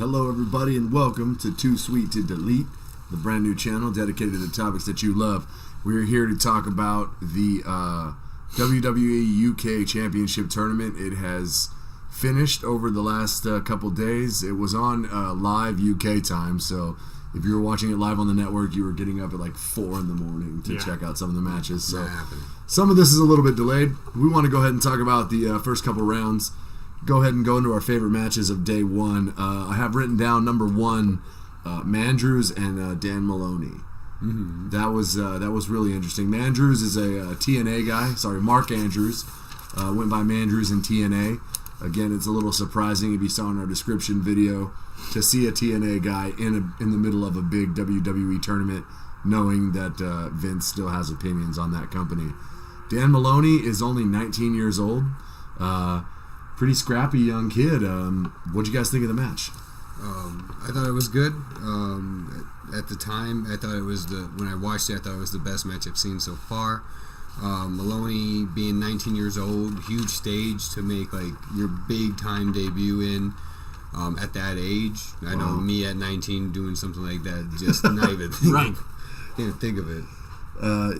Hello, everybody, and welcome to Too Sweet to Delete, the brand new channel dedicated to topics that you love. We're here to talk about the WWE UK Championship Tournament. It has finished over the last couple days. It was on live UK time, so if you were watching it live on the network, you were getting up at like 4 in the morning to check out some of the matches. So some of this is a little bit delayed. We want to go ahead and talk about the first couple rounds. Go ahead and go into our favorite matches of day one. I have written down number one, Mandrews and Dan Maloney. Mm-hmm. That was really interesting. Mandrews is a TNA guy. Sorry, Mark Andrews went by Mandrews in TNA. Again, it's a little surprising if you saw in our description video to see a TNA guy in the middle of a big WWE tournament, knowing that Vince still has opinions on that company. Dan Maloney is only 19 years old. Pretty scrappy young kid. What'd you guys think of the match? I thought it was good. At the time, I thought it was when I watched it, I thought it was the best match I've seen so far. Maloney being 19 years old, huge stage to make like your big time debut in at that age. I know me at 19 doing something like that, just not even thinking, can't think of it.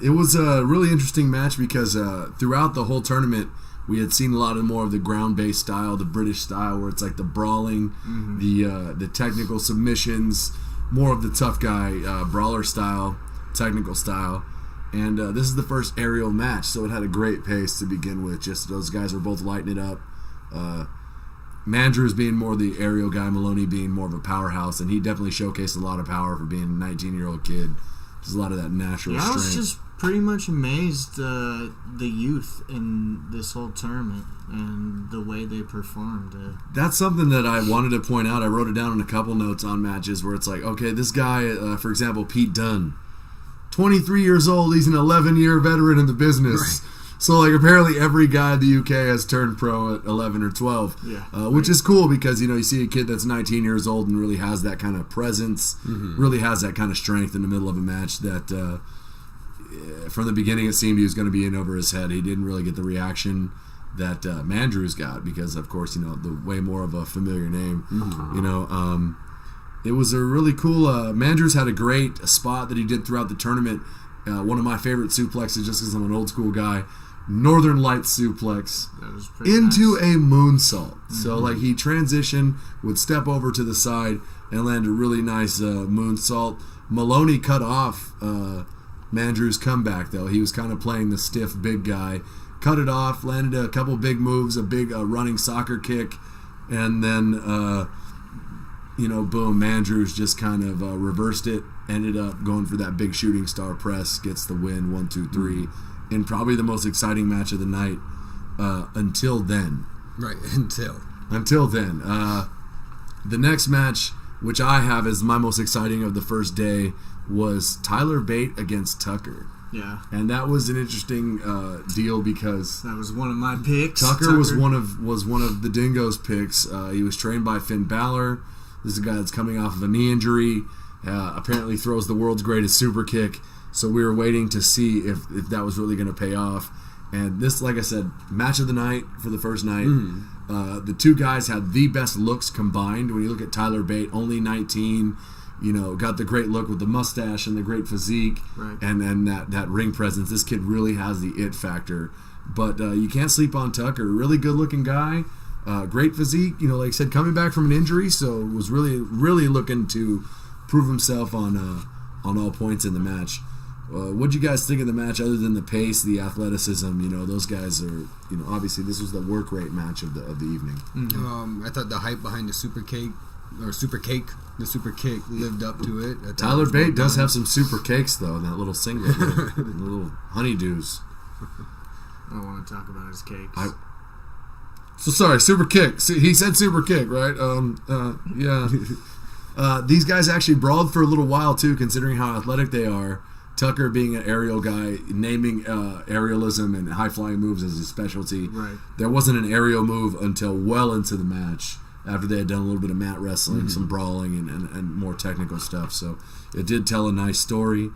It was a really interesting match because throughout the whole tournament, we had seen a lot more of the ground-based style, the British style, where it's like the brawling, the technical submissions, more of the tough guy brawler style, technical style. And this is the first aerial match, so it had a great pace to begin with. Just those guys were both lighting it up. Mandrews being more the aerial guy, Maloney being more of a powerhouse, and he definitely showcased a lot of power for being a 19-year-old kid. There's a lot of that natural strength. I was just pretty much amazed the youth in this whole tournament and the way they performed. That's something that I wanted to point out. I wrote it down in a couple notes on matches where it's like, okay, this guy, for example, Pete Dunne, 23 years old, he's an 11-year veteran in the business. Right. So, like, apparently every guy in the UK has turned pro at 11 or 12, which is cool because, you know, you see a kid that's 19 years old and really has that kind of presence, really has that kind of strength in the middle of a match that, from the beginning, it seemed he was going to be in over his head. He didn't really get the reaction that Mandrews got because, of course, you know, the way more of a familiar name, you know. It was a really cool, Mandrews had a great spot that he did throughout the tournament. One of my favorite suplexes, just because I'm an old school guy, Northern Lights suplex into a moonsault. So like he transitioned, would step over to the side and land a really nice moonsault. Maloney cut off Mandrews' comeback though. He was kind of playing the stiff big guy. Cut it off, landed a couple big moves, a big running soccer kick, and then you know, boom, Mandrews just kind of reversed it, ended up going for that big shooting star press, gets the win, 1, 2, 3. In probably the most exciting match of the night until then. Right, until then. The next match, which I have as my most exciting of the first day, was Tyler Bate against Tucker. Yeah. And that was an interesting deal because that was one of my picks. Tucker was one of the Dingo's picks. He was trained by Finn Balor. This is a guy that's coming off of a knee injury. Apparently throws the world's greatest super kick. So we were waiting to see if that was really going to pay off. And this, like I said, match of the night for the first night. The two guys had the best looks combined. When you look at Tyler Bate, only 19, you know, got the great look with the mustache and the great physique, and that ring presence. This kid really has the it factor. But you can't sleep on Tucker. Really good-looking guy. Great physique. You know, like I said, coming back from an injury, so was really, really looking to prove himself on all points in the match. What'd you guys think of the match other than the pace, the athleticism? You know, those guys are, you know, obviously this was the work rate match of the evening. I thought the hype behind the super kick lived up to it. Tyler Bate does have some super cakes, though, in that little singlet, the little honeydews. I don't want to talk about his cakes. So sorry, super kick. He said super kick, right? Yeah. These guys actually brawled for a little while, too, considering how athletic they are. Tucker being an aerial guy, naming aerialism and high-flying moves as his specialty. Right. There wasn't an aerial move until well into the match, after they had done a little bit of mat wrestling, some brawling, and more technical stuff. So it did tell a nice story.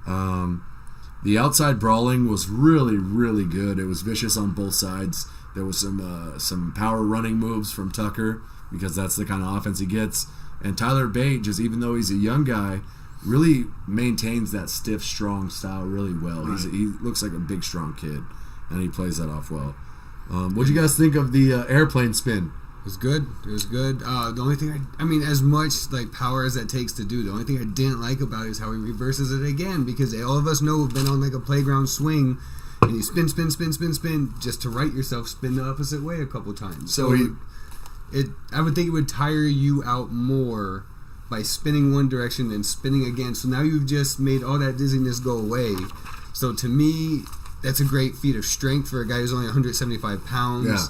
The outside brawling was really, really good. It was vicious on both sides. There was some power running moves from Tucker, because that's the kind of offense he gets. And Tyler Bate, just even though he's a young guy, really maintains that stiff, strong style really well. Right. He looks like a big, strong kid, and he plays that off well. What do you guys think of the airplane spin? It was good. It was good. The only thing I mean, as much like power as that takes to do, the only thing I didn't like about it is how he reverses it again, because all of us know we've been on like a playground swing, and you spin, just to right yourself, spin the opposite way a couple times. So I would think it would tire you out more by spinning one direction and spinning again. So now you've just made all that dizziness go away. So to me, that's a great feat of strength for a guy who's only 175 pounds. Yeah.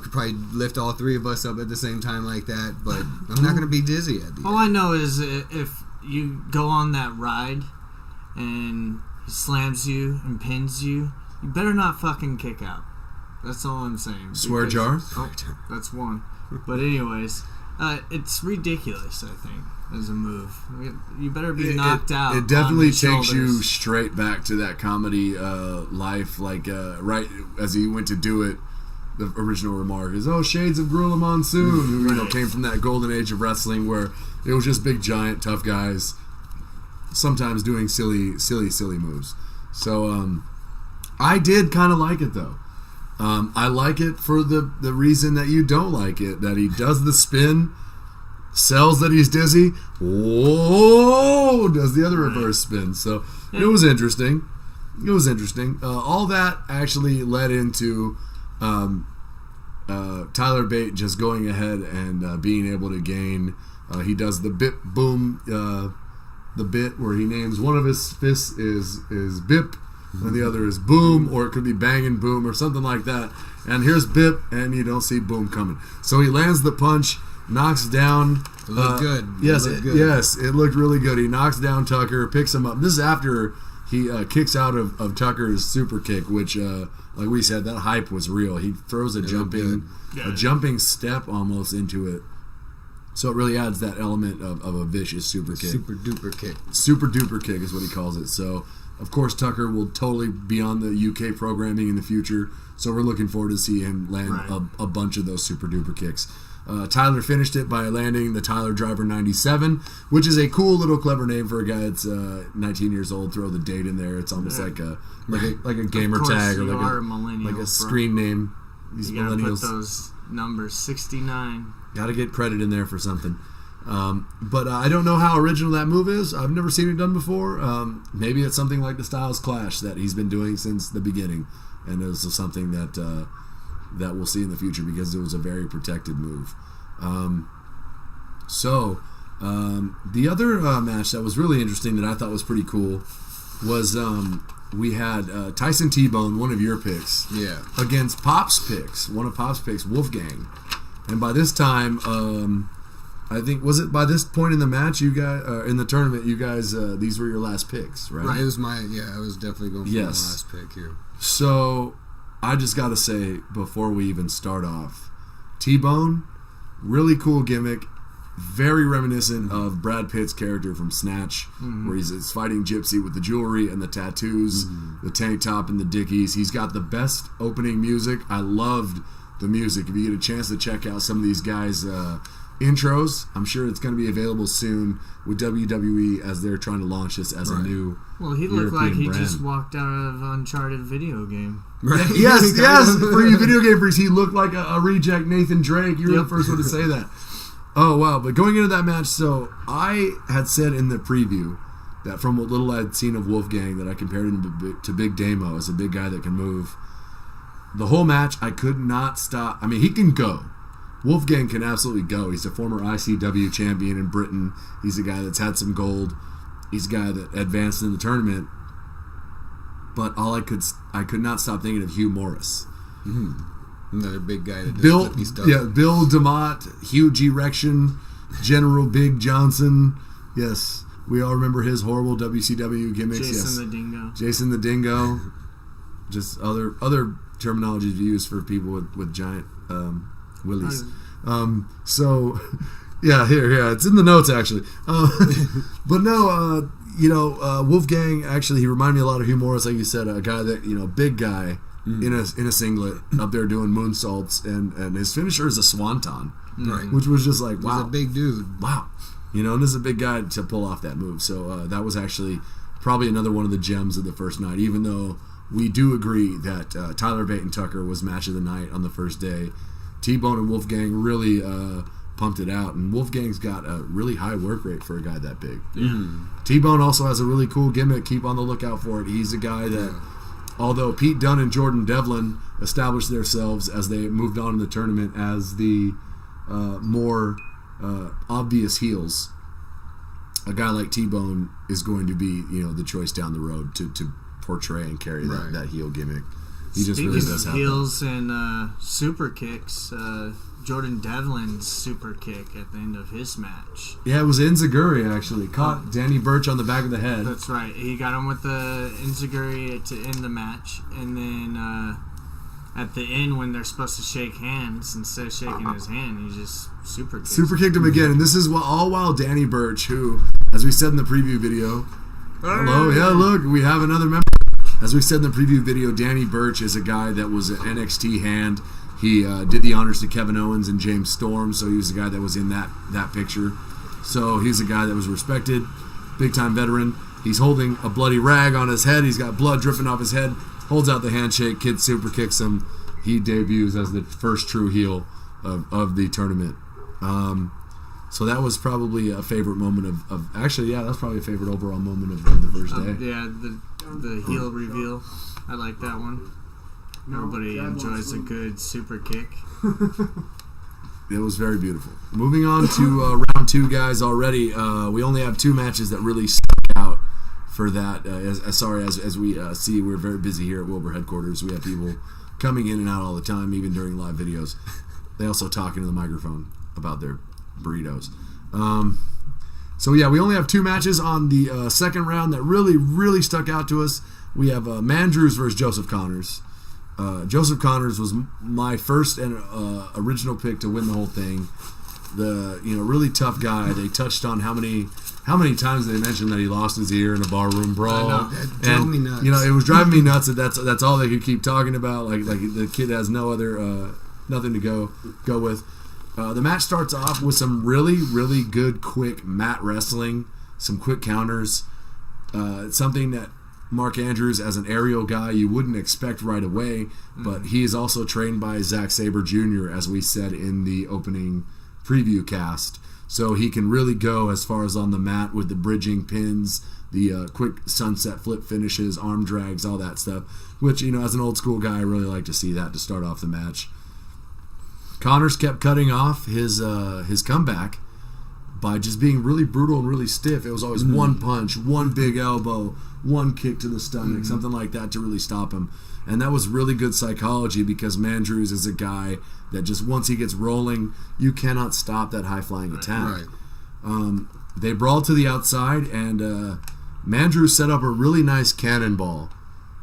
Could probably lift all three of us up at the same time like that, but I'm not going to be dizzy at the end. All I know is if you go on that ride and he slams you and pins you, you better not fucking kick out. That's all I'm saying. Swear jar? Oh, that's one. But anyways, it's ridiculous, I think, as a move. You better be knocked out. It definitely on the takes you shoulders. straight back to that comedy life, like right as he went to do it. The original remark is, "Oh, shades of Gorilla Monsoon," who came from that golden age of wrestling where it was just big, giant, tough guys, sometimes doing silly moves. So I did kind of like it though. I like it for the reason that you don't like it, that he does the spin, sells that he's dizzy, whoa, does the other reverse spin. So it was interesting. All that actually led into Tyler Bate just going ahead and being able to gain. He does the bip boom, the bit where he names one of his fists is bip, and the other is boom, or it could be bang and boom or something like that. And here's bip, and you don't see boom coming. So he lands the punch, knocks down. It looked good. Yes, it looked really good. He knocks down Tucker, picks him up. This is after he kicks out of Tucker's super kick, which, like we said, that hype was real. He throws a jumping step almost into it. So it really adds that element of a vicious super kick. Super duper kick. Super duper kick is what he calls it. So, of course, Tucker will totally be on the UK programming in the future. So we're looking forward to see him land a bunch of those super duper kicks. Tyler finished it by landing the Tyler Driver 97, which is a cool little clever name for a guy that's 19 years old. Throw the date in there. It's almost like a gamer tag or like a screen name. These you gotta millennials put those numbers 69. got to get credit in there for something. But I don't know how original that move is. I've never seen it done before. Maybe it's something like the Styles Clash that he's been doing since the beginning, and it was something that we'll see in the future because it was a very protected move. The other match that was really interesting that I thought was pretty cool was we had Tyson T-Bone, one of your picks, against Pop's picks, one of Pop's picks, Wolfgang. And by this time, I think, was it by this point in the match, you guys, in the tournament, you guys, these were your last picks, right? Right. It was I was definitely going for my last pick here. So, I just got to say, before we even start off, T-Bone, really cool gimmick, very reminiscent of Brad Pitt's character from Snatch, where he's fighting Gypsy with the jewelry and the tattoos, the tank top and the dickies. He's got the best opening music. I loved the music. If you get a chance to check out some of these guys' intros, I'm sure it's going to be available soon with WWE as they're trying to launch this as a new Well, he looked like he brand. just walked out of Uncharted video game. Right. Yes, for you video game freaks, he looked like a reject Nathan Drake. You were the first one to say that. Oh, wow. But going into that match, so I had said in the preview that from what little I'd seen of Wolfgang that I compared him to Big Damo as a big guy that can move. The whole match, I could not stop. I mean, he can go. Wolfgang can absolutely go. He's a former ICW champion in Britain. He's a guy that's had some gold. He's a guy that advanced in the tournament. But I could not stop thinking of Hugh Morris. Another big guy that does Bill flippy stuff. DeMott, huge erection, General Big Johnson. Yes, we all remember his horrible WCW gimmicks. Jason the Dingo. Just other terminology to use for people with giant willies. It's in the notes actually. But no, Wolfgang actually he reminded me a lot of Hugh Morris, like you said, a guy that big guy in a singlet up there doing moonsaults, and his finisher is a swanton, Right. which was just like, wow, He's a big dude. wow, and this is a big guy to pull off that move. So that was actually probably another one of the gems of the first night, even though we do agree that Tyler Bate and Tucker was match of the night on the first day. T-Bone and Wolfgang really pumped it out, and Wolfgang's got a really high work rate for a guy that big. T-Bone also has a really cool gimmick. Keep on the lookout for it. He's a guy that, although Pete Dunne and Jordan Devlin established themselves as they moved on in the tournament as the more obvious heels, a guy like T-Bone is going to be, the choice down the road to portray and carry that heel gimmick. He just really does have heels and super kicks. Jordan Devlin's super kick at the end of his match. Yeah, it was Enziguri actually. Caught Danny Burch on the back of the head. That's right. He got him with the Enziguri to end the match. And then at the end, when they're supposed to shake hands, instead of shaking his hand, he just super kicked him again. And this is all while Danny Burch, who, as we said in the preview video... Hello, yeah, look, we have another member. As we said in the preview video, Danny Burch is a guy that was an NXT hand. He did the honors to Kevin Owens and James Storm, so he was the guy that was in that picture. So he's a guy that was respected, big-time veteran. He's holding a bloody rag on his head. He's got blood dripping off his head. Holds out the handshake. Kid super kicks him. He debuts as the first true heel of the tournament. So that was probably a favorite moment of actually, yeah, that's probably a favorite overall moment of the first day. Yeah, the heel reveal. I like that one. Nobody enjoys a good super kick. It was very beautiful. Moving on to round two, guys. Already, we only have two matches that really stuck out for that. As we see, we're very busy here at Wilbur headquarters. We have people coming in and out all the time, even during live videos. They also talk into the microphone about their burritos. So yeah, we only have two matches on the second round that really, really stuck out to us. We have Mandrews versus Joseph Connors. Joseph Connors was my first and original pick to win the whole thing. The really tough guy. They touched on how many times they mentioned that he lost his ear in a barroom brawl. I know, that drove me nuts. It was driving me nuts that that's all they could keep talking about. Like the kid has no other nothing to go with. The match starts off with some really, really good, quick mat wrestling, some quick counters. It's something that Mark Andrews, as an aerial guy, you wouldn't expect right away, but he is also trained by Zack Sabre Jr., as we said in the opening preview cast. So he can really go as far as on the mat with the bridging pins, the quick sunset flip finishes, arm drags, all that stuff, which, as an old school guy, I really like to see that to start off the match. Connors kept cutting off his comeback by just being really brutal and really stiff. It was always one punch, one big elbow, one kick to the stomach, something like that to really stop him. And that was really good psychology because Mandrews is a guy that just once he gets rolling, you cannot stop that high-flying attack. Right. They brawled to the outside, and Mandrews set up a really nice cannonball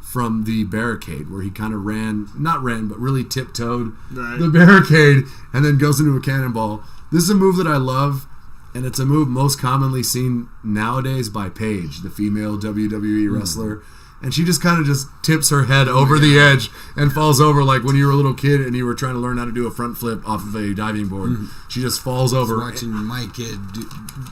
from the barricade where he kind of but really tiptoed the barricade and then goes into a cannonball. This is a move that I love. And it's a move most commonly seen nowadays by Paige, the female WWE wrestler. And she just kind of just tips her head over the edge and falls over like when you were a little kid and you were trying to learn how to do a front flip off of a diving board. She just falls over. Watching my kid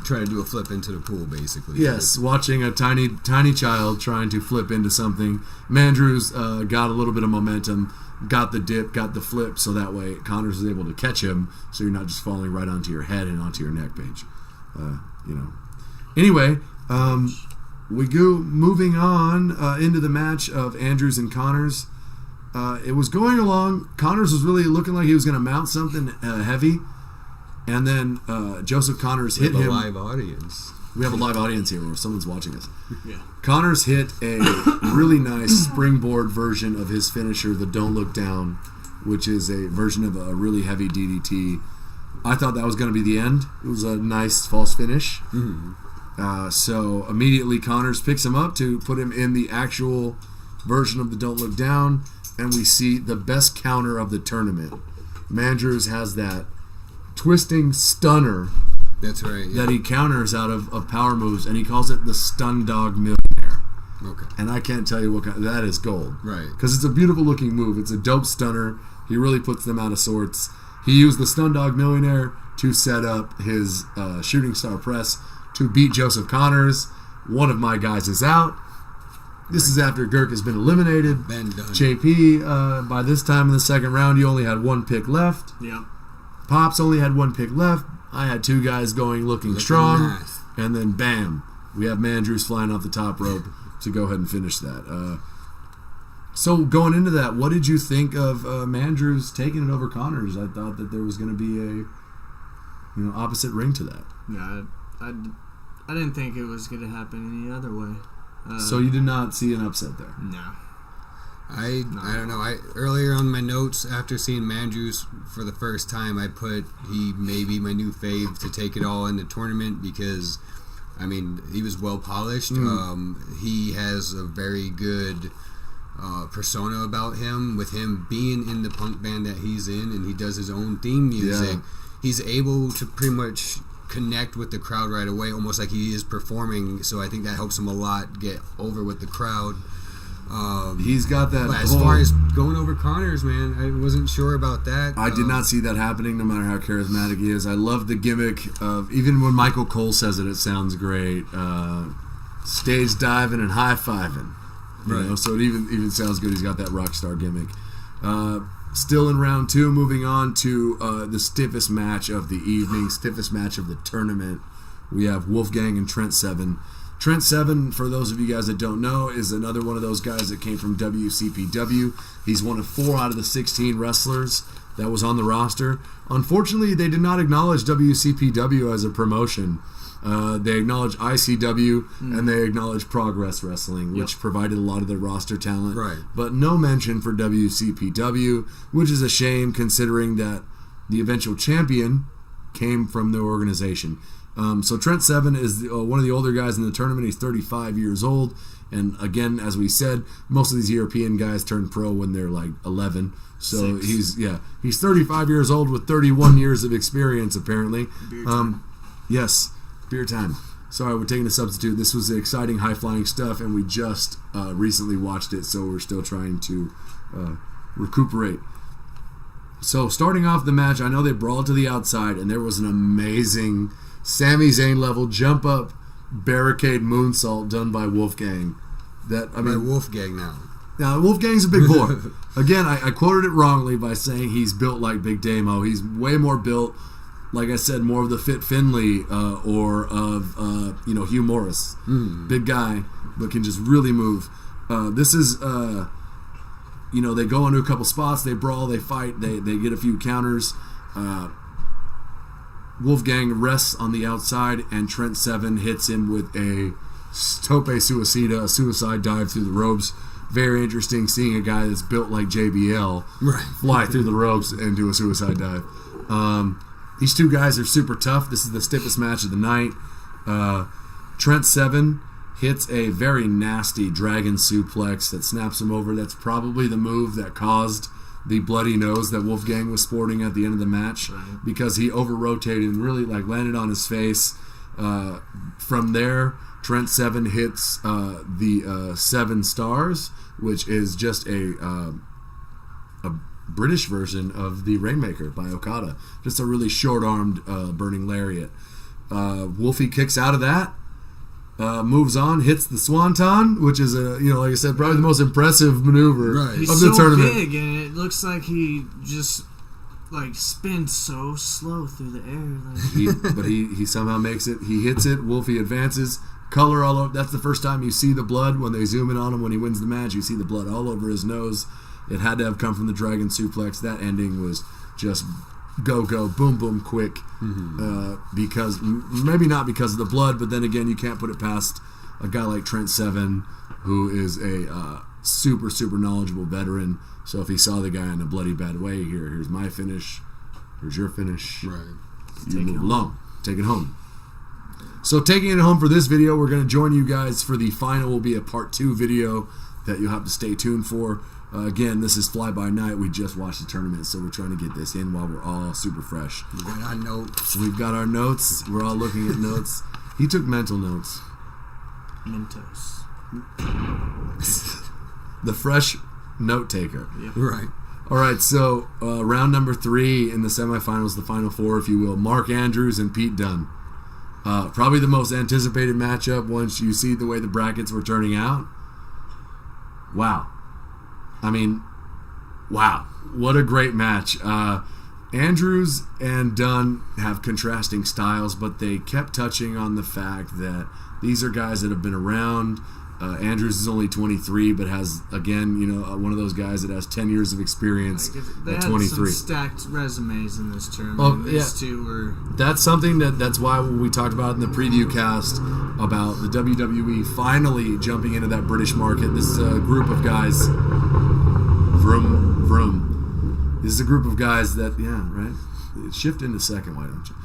try to do a flip into the pool, basically. Yes, watching a tiny child trying to flip into something. Mandrews got a little bit of momentum, got the dip, got the flip, so that way Connors was able to catch him, so you're not just falling right onto your head and onto your neck, Paige. Anyway, we go moving on into the match of Andrews and Connors. It was going along. Connors was really looking like he was going to mount something heavy, and then Joseph Connors hit him. We have a live audience. We have a live audience here where someone's watching us. Yeah. Connors hit a really nice springboard version of his finisher, the Don't Look Down, which is a version of a really heavy DDT. I thought that was going to be the end. It was a nice false finish. So immediately Connors picks him up to put him in the actual version of the Don't Look Down, and we see the best counter of the tournament. Mandrews has that twisting stunner. That's right. That he counters out of power moves, and he calls it the Stun Dog Millionaire. Okay. And I can't tell you what kind. That is gold. Right. Because it's a beautiful looking move. It's a dope stunner. He really puts them out of sorts. He used the Stun Dog Millionaire to set up his shooting star press to beat Joseph Connors. One of my guys is out. This is after Girk has been eliminated. Been done. JP, by this time in the second round, you only had one pick left. Yep. Pops only had one pick left. I had two guys looking strong. Nice. And then bam, we have Mandrews flying off the top rope to go ahead and finish that. So going into that, what did you think of Mandrews taking it over Connors? I thought that there was going to be a opposite ring to that. Yeah, I didn't think it was going to happen any other way. So you did not see an upset there? No. I don't know. Earlier on my notes, after seeing Mandrews for the first time, I put he may be my new fave to take it all in the tournament because, I mean, he was well polished. He has a very good persona about him, with him being in the punk band that he's in, and he does his own theme music. Yeah. He's able to pretty much connect with the crowd right away, almost like he is performing. So I think that helps him a lot get over with the crowd. He's got that. As far as going over Connors, man, I wasn't sure about that. I did not see that happening, no matter how charismatic he is. I love the gimmick of, even when Michael Cole says it sounds great. Stage diving and high fiving, Right. So it even sounds good. He's got that rock star gimmick. Still in round two, moving on to the stiffest match of the evening, stiffest match of the tournament. We have Wolfgang and Trent Seven. Trent Seven, for those of you guys that don't know, is another one of those guys that came from WCPW. He's one of 4 out of the 16 wrestlers that was on the roster. Unfortunately, they did not acknowledge WCPW as a promotion. They acknowledged ICW and they acknowledged Progress Wrestling, which provided a lot of their roster talent. Right. But no mention for WCPW, which is a shame considering that the eventual champion came from the organization. So Trent Seven is one of the older guys in the tournament. He's 35 years old. And again, as we said, most of these European guys turn pro when they're like 11. So he's 35 years old with 31 years of experience, apparently. Beer time. Yes, beer time. Sorry, we're taking a substitute. This was exciting, high-flying stuff, and we just recently watched it, so we're still trying to recuperate. So starting off the match, I know they brawled to the outside, and there was an amazing Sami Zayn level jump up barricade moonsault done by Wolfgang. Wolfgang now. Now Wolfgang's a big boy. Again, I quoted it wrongly by saying he's built like Big Damo. He's way more built, like I said, more of the Fit Finlay or of Hugh Morris. Big guy, but can just really move. This is they go into a couple spots, they brawl, they fight, they get a few counters. Wolfgang rests on the outside, and Trent Seven hits him with a tope suicida, a suicide dive through the ropes. Very interesting seeing a guy that's built like JBL fly through the ropes and do a suicide dive. These two guys are super tough. This is the stiffest match of the night. Trent Seven hits a very nasty dragon suplex that snaps him over. That's probably the move that caused the bloody nose that Wolfgang was sporting at the end of the match, because he over-rotated and really landed on his face. From there, Trent Seven hits the 7 stars, which is just a British version of the Rainmaker by Okada. Just a really short-armed burning lariat. Wolfie kicks out of that. Moves on, hits the Swanton, which is like I said, probably the most impressive maneuver of He's the so tournament. big, and it looks like he just spins so slow through the air. But he somehow makes it. He hits it. Wolfie advances. Color all over. That's the first time you see the blood when they zoom in on him when he wins the match. You see the blood all over his nose. It had to have come from the dragon suplex. That ending was just go, boom, boom, quick. Because maybe not because of the blood, but then again, you can't put it past a guy like Trent Seven, who is a super, super knowledgeable veteran. So if he saw the guy in a bloody bad way, here's my finish, here's your finish. Right. You move along. Take it home. So taking it home for this video, we're going to join you guys for the final. Will be a part 2 video that you'll have to stay tuned for. Again, this is fly by night. We just watched the tournament, so we're trying to get this in while we're all super fresh. We got our notes. We've got our notes. We're all looking at notes. He took mental notes. Mentos. The fresh note taker. Yep. Right. All right, so round number 3 in the semifinals, the final 4, if you will. Mark Andrews and Pete Dunne. Probably the most anticipated matchup once you see the way the brackets were turning out. Wow. I mean, wow. What a great match. Andrews and Dunne have contrasting styles, but they kept touching on the fact that these are guys that have been around. Andrews is only 23, but has, again, one of those guys that has 10 years of experience They at had 23. some stacked resumes in this tournament. Oh, These two were... That's something that's why we talked about in the preview cast about the WWE finally jumping into that British market. This is a group of guys. Vroom, vroom. This is a group of guys that, shift into second, why don't you?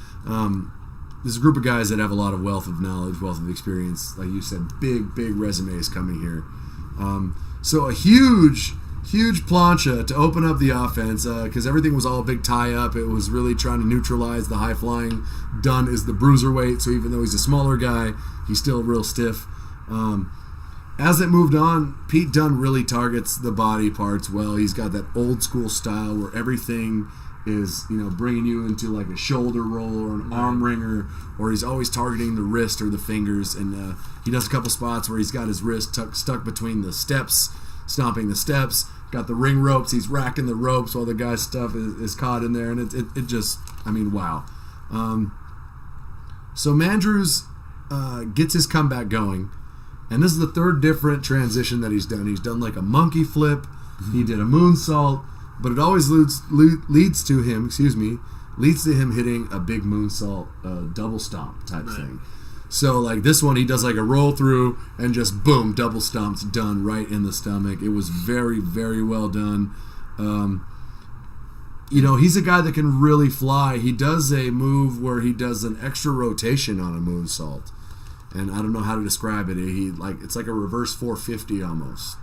There's a group of guys that have a lot of wealth of knowledge, wealth of experience. Like you said, big resumes coming here. So a huge plancha to open up the offense because everything was all a big tie-up. It was really trying to neutralize the high-flying. Dunne is the bruiserweight, so even though he's a smaller guy, he's still real stiff. As it moved on, Pete Dunne really targets the body parts well. He's got that old-school style where everything is bringing you into like a shoulder roll or an arm wringer, or he's always targeting the wrist or the fingers, and he does a couple spots where he's got his wrist stuck between the steps, stomping the steps, got the ring ropes, he's racking the ropes while the guy's stuff is caught in there, and it just, wow. So Mandrews gets his comeback going, and this is the third different transition that he's done. He's done like a monkey flip, he did a moonsault, but it always leads to him hitting a big moonsault, double stomp type thing. So like this one, he does like a roll through and just boom, double stomps done right in the stomach. It was very, very well done. He's a guy that can really fly. He does a move where he does an extra rotation on a moonsault, and I don't know how to describe it. It's like a reverse 450 almost.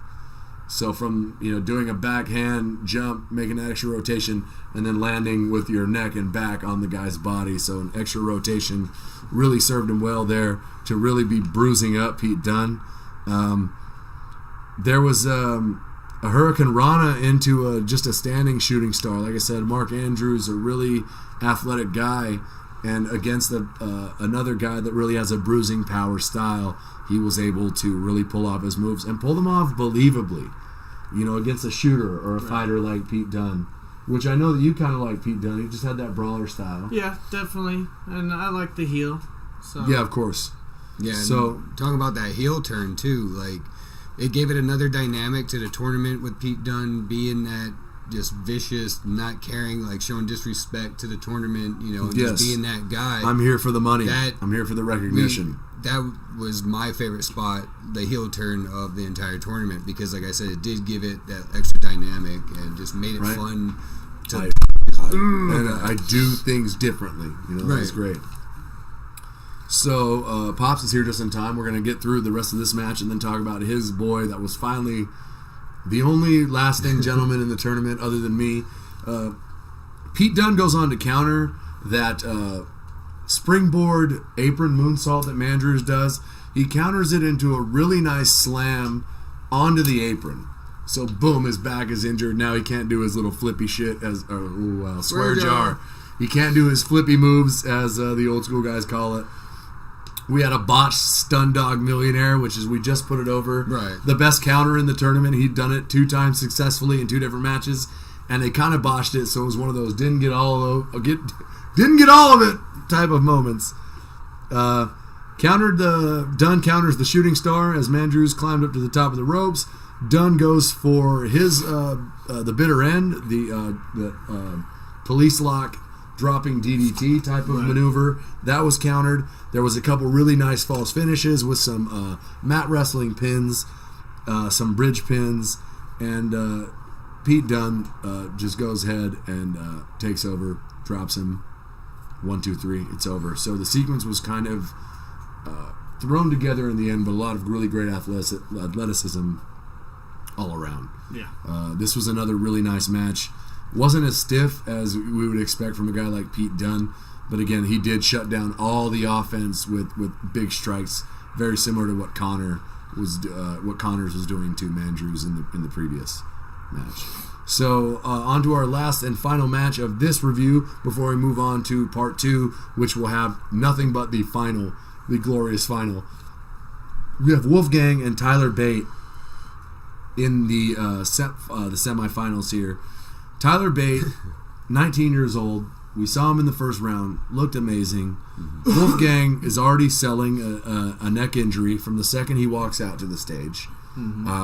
So from doing a backhand jump, making an extra rotation, and then landing with your neck and back on the guy's body. So an extra rotation really served him well there to really be bruising up Pete Dunne. There was a Hurricane Rana into just a standing shooting star. Like I said, Mark Andrews, a really athletic guy, and against another guy that really has a bruising power style, he was able to really pull off his moves and pull them off believably, against a shooter or a fighter like Pete Dunne, which I know that you kind of like Pete Dunne. He just had that brawler style. Yeah, definitely. And I like the heel. So. Yeah, of course. Yeah, so talking about that heel turn too, like it gave it another dynamic to the tournament with Pete Dunne being that just vicious, not caring, like showing disrespect to the tournament, and just being that guy. I'm here for the money. I'm here for the recognition. That was my favorite spot, the heel turn of the entire tournament, because like I said, it did give it that extra dynamic and just made it fun to I do things differently. That's great. So Pops is here just in time. We're going to get through the rest of this match and then talk about his boy that was finally the only lasting gentleman in the tournament other than me. Pete Dunne goes on to counter that springboard apron moonsault that Mandrews does. He counters it into a really nice slam onto the apron. So boom, his back is injured. Now he can't do his little flippy shit square jar. He can't do his flippy moves as the old school guys call it. We had a botched stun dog millionaire, which is we just put it over. Right. The best counter in the tournament. He'd done it 2 times successfully in 2 different matches, and they kind of botched it. So it was one of those didn't get all of it type of moments. Dunne counters the shooting star as Mandrews climbed up to the top of the ropes. Dunne goes for his the bitter end, the police lock dropping DDT type of maneuver. That was countered. There was a couple really nice false finishes with some mat wrestling pins, some bridge pins, and Pete Dunne just goes ahead and takes over, drops him. 1, 2, 3. It's over. So the sequence was kind of thrown together in the end, but a lot of really great athleticism all around. Yeah. This was another really nice match. Wasn't as stiff as we would expect from a guy like Pete Dunne, but again, he did shut down all the offense with big strikes, very similar to what Connor what Connors was doing to Mandrews in the previous match. So on to our last and final match of this review before we move on to part 2, which will have nothing but the glorious final. We have Wolfgang and Tyler Bate in the semifinals here. Tyler Bate, 19 years old. We saw him in the first round. Looked amazing. Wolfgang is already selling a neck injury from the second he walks out to the stage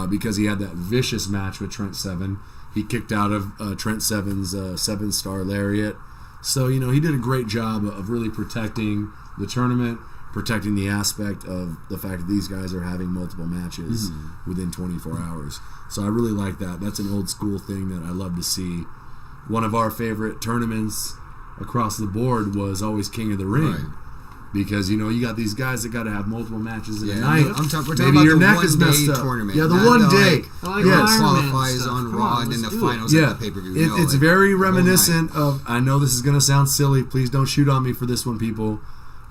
because he had that vicious match with Trent Seven. He kicked out of Trent Seven's 7-star lariat. So, he did a great job of really protecting the tournament, protecting the aspect of the fact that these guys are having multiple matches within 24 hours. So I really like that. That's an old school thing that I love to see. One of our favorite tournaments across the board was always King of the Ring. Right. Because, you got these guys that got to have multiple matches in a night. We're talking Maybe about your the neck is messed up. Tournament. Yeah, the one day. Qualifies on Raw and then the finals at the pay-per-view. It's very reminiscent of, I know this is going to sound silly. Please don't shoot on me for this one, people.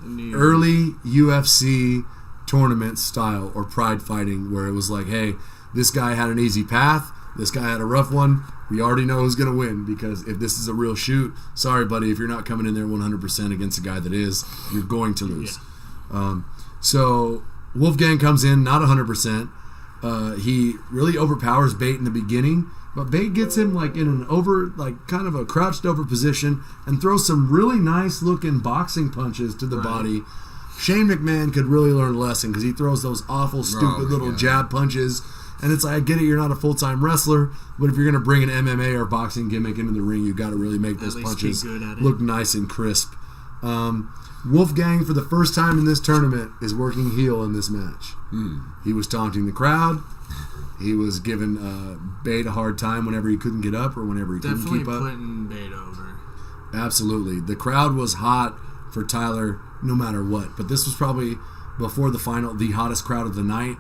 Early UFC tournament style or pride fighting where it was like, hey, this guy had an easy path. This guy had a rough one. We already know who's going to win because if this is a real shoot, sorry, buddy, if you're not coming in there 100% against a guy that is, you're going to lose. Yeah. So Wolfgang comes in, not 100%. He really overpowers Bate in the beginning, but Bate gets him in kind of a crouched over position and throws some really nice looking boxing punches to the body. Shane McMahon could really learn a lesson because he throws those awful, stupid little jab punches. And it's like, I get it, you're not a full-time wrestler, but if you're going to bring an MMA or boxing gimmick into the ring, you've got to really make those punches look nice and crisp. Wolfgang, for the first time in this tournament, is working heel in this match. He was taunting the crowd. He was giving Bate a hard time whenever he couldn't get up or whenever he couldn't keep up. Definitely putting Bate over. Absolutely. The crowd was hot for Tyler no matter what, but this was probably, before the final, the hottest crowd of the night.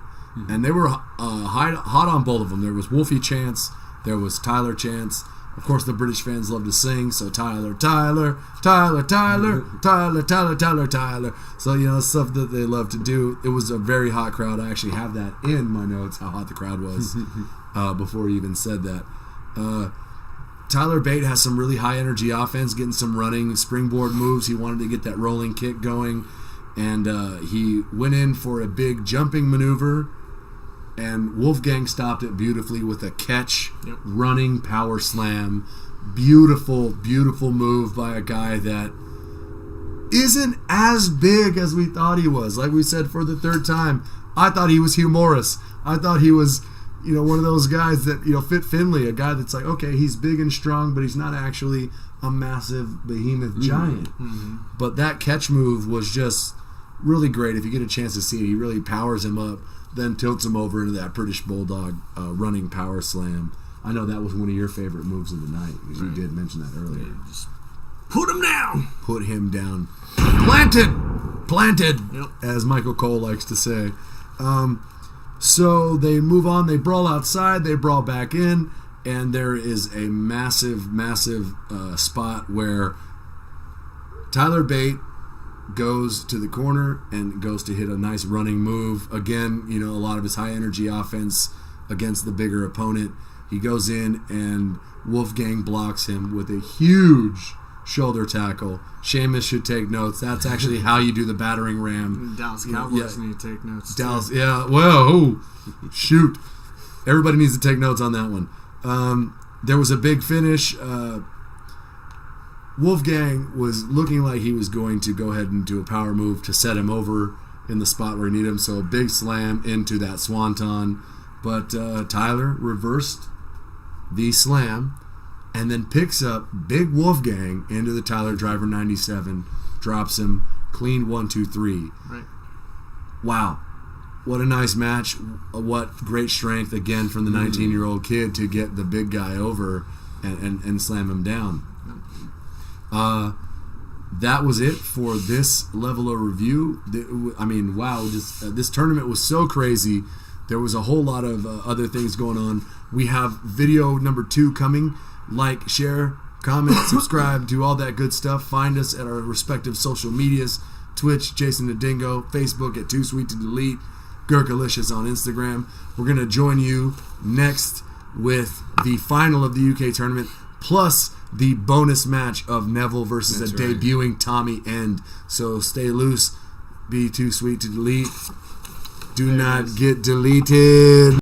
And they were hot on both of them. There was Wolfie chants. There was Tyler chants. Of course, the British fans love to sing. So Tyler, Tyler, Tyler, Tyler, Tyler, Tyler, Tyler, Tyler. So, stuff that they love to do. It was a very hot crowd. I actually have that in my notes, how hot the crowd was before he even said that. Tyler Bate has some really high energy offense, getting some running springboard moves. He wanted to get that rolling kick going. And he went in for a big jumping maneuver. And Wolfgang stopped it beautifully with a catch, running power slam. Beautiful, beautiful move by a guy that isn't as big as we thought he was. Like we said for the third time, I thought he was Hugh Morris. I thought he was, one of those guys that, fit Finlay, a guy that's like, okay, he's big and strong, but he's not actually a massive behemoth giant. But that catch move was just really great. If you get a chance to see it, he really powers him up, then tilts him over into that British Bulldog running power slam. I know that was one of your favorite moves of the night, because you did mention that earlier. Yeah, just put him down. Put him down. Planted, as Michael Cole likes to say. So they move on. They brawl outside. They brawl back in. And there is a massive, massive spot where Tyler Bate goes to the corner and goes to hit a nice running move. Again, a lot of his high energy offense against the bigger opponent. He goes in and Wolfgang blocks him with a huge shoulder tackle. Sheamus should take notes. That's actually how you do the battering ram. Dallas Cowboys need to take notes. Dallas, whoa, shoot. Everybody needs to take notes on that one. There was a big finish. Wolfgang was looking like he was going to go ahead and do a power move to set him over in the spot where he needed him. So a big slam into that swanton. But Tyler reversed the slam and then picks up Big Wolfgang into the Tyler Driver 97, drops him clean 1, 2, 3. Right. Wow. What a nice match. What great strength, again, from the 19-year-old kid to get the big guy over and slam him down. That was it for this level of review. I mean, wow, this tournament was so crazy. There was a whole lot of other things going on. We have video number 2 coming. Like, share, comment, subscribe, do all that good stuff. Find us at our respective social medias. Twitch, Jason the Dingo. Facebook at Too Sweet to Delete. Gurkalicious on Instagram. We're going to join you next with the final of the UK tournament, plus the bonus match of Neville versus That's a right. debuting Tommy End. So stay loose. Be too sweet to delete. Do not get deleted.